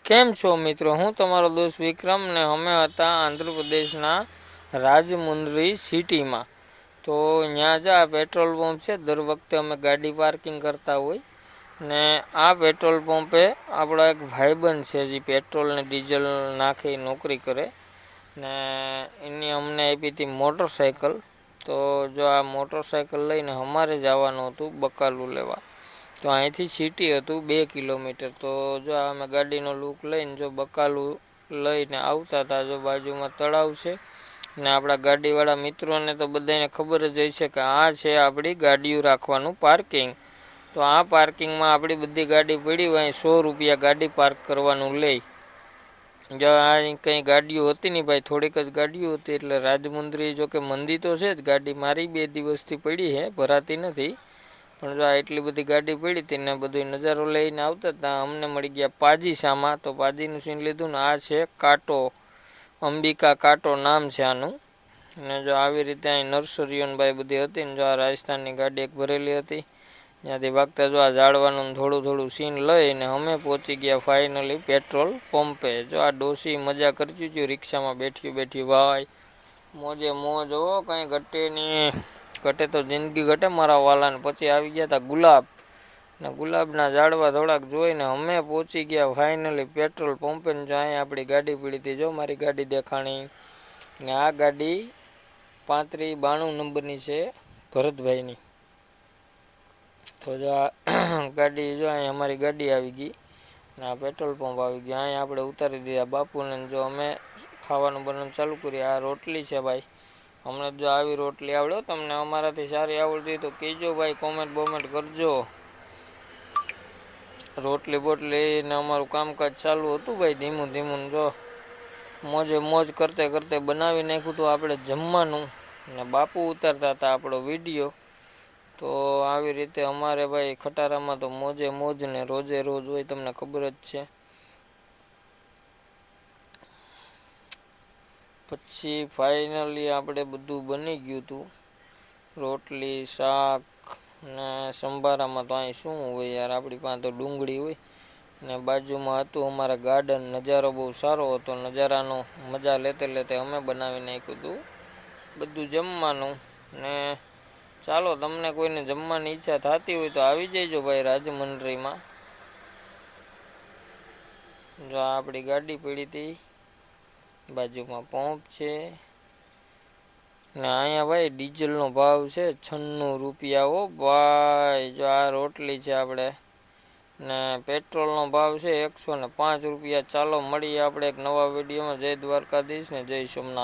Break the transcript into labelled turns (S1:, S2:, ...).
S1: કેમ છો મિત્રો? હું તમારો દોસ્ત વિક્રમ ને અમે હતા આંધ્રપ્રદેશના રાજમુંદ્રી સિટીમાં. તો ત્યાં જ આ પેટ્રોલ પંપ છે. દર વખતે અમે ગાડી પાર્કિંગ કરતા હોય ને આ પેટ્રોલ પંપે આપણા એક ભાઈબંધ છે જે પેટ્રોલ ને ડીઝલ નાખી નોકરી કરે ને એની અમને આપી હતી મોટરસાઇકલ. તો જો આ મોટરસાઇકલ લઈને અમારે જવાનું હતું બકાલું લેવા. તો અહીંથી સિટી હતું 2 કિલોમીટર. તો જો અમે ગાડીનો લુક લઈને જો બકાલું લઈને આવતા હતા. જો બાજુમાં તળાવ છે ને આપણા ગાડીવાળા મિત્રોને તો બધાને ખબર જ હશે કે આ છે આપણી ગાડીઓ રાખવાનું પાર્કિંગ. તો આ પાર્કિંગમાં આપણી બધી ગાડી પડી હોય. 100 રૂપિયા ગાડી પાર્ક કરવાનું લે. જો આ કંઈ ગાડીઓ હતી નહીં ભાઈ, થોડીક જ ગાડીઓ હતી. એટલે રાજમુંદ્રી જો કે મંદી તો છે જ, ગાડી મારી 2 દિવસથી પડી છે, ભરાતી નથી. પણ જો આ એટલી બધી ગાડી પડી હતી ને બધો નજારો લઈને આવતા હતા. અમને મળી ગયા પાજી સામા. તો પાજીનું સીન લીધું ને આ છે કાંટો, અંબિકા કાંટો નામ છે આનું. ને જો આવી રીતે અહીં નર્સરીઓ ભાઈ બધી હતી ને જો આ રાજસ્થાનની ગાડી એક ભરેલી હતી. ત્યાંથી ભાગતા જો આ ઝાડવાનું થોડું સીન લઈને અમે પહોંચી ગયા ફાઇનલી પેટ્રોલ પંપે. જો આ ડોસી મજા કરતી હતી રિક્ષામાં બેઠી ભાઈ, મોજે મોજ. હો કંઈ ઘટે નહીં, ઘટે તો જિંદગી ઘટે મારા વાલાને. પછી આવી ગયા હતા ગુલાબ ને ગુલાબના ઝાડવા થોડાક જોઈને અમે પહોંચી ગયા ફાઇનલી પેટ્રોલ પંપે. જો અહીંયા આપણી ગાડી પડી હતી, જો મારી ગાડી દેખાણી. ને આ ગાડી 3592 નંબરની છે ભરતભાઈની. તો જો આ ગાડી જો અહીંયા અમારી ગાડી આવી ગઈ ને આ પેટ્રોલ પંપ આવી ગયો. અહીંયા આપણે ઉતારી દીધા બાપુને. જો અમે ખાવાનું બનાવવાનું ચાલુ કરીએ. આ રોટલી છે ભાઈ, હમણાં જો આવી રોટલી આવડે. તમને અમારાથી સારી આવડતી તો કહેજો ભાઈ, કોમેન્ટ બોમેન્ટ કરજો. રોટલી બોટલી ને અમારું કામકાજ ચાલુ હતું ભાઈ, ધીમું જો મોજે મોજ કરતે બનાવી નાખ્યું હતું આપણે જમવાનું ને બાપુ ઉતારતા હતા આપણો વિડીયો. તો આવી રીતે અમારે ભાઈ ખટારામાં તો મોજે મોજ ને રોજે રોજ હોય, તમને ખબર જ છે. પછી ફાઇનલી આપણે બધું બની ગયું હતું. રોટલી, શાક ને સંભારામાં તો અહીં શું હોય યાર, આપણી પાસે તો ડુંગળી હોય. ને બાજુમાં હતું અમારા ગાર્ડન. નજારો બહુ સારો હતો. નજારાનો મજા લેતે અમે બનાવી નાખ્યું હતું બધું જમવાનું. ને ચાલો, તમને કોઈને જમવાની ઈચ્છા થતી હોય તો આવી જઈજો ભાઈ રાજમંડ્રીમાં. જો આપણી ગાડી પડી હતી, બાજુમાં પંપ છે ને અહીંયા ભાઈ ડીઝલનો ભાવ છે 96 રૂપિયા. હો ભાઈ, જો આ રોટલી છે આપણે ને પેટ્રોલનો ભાવ છે 105 રૂપિયા. ચાલો મળીએ આપણે એક નવા વિડીયોમાં. જય દ્વારકાધીશ ને જય સોમનાથ.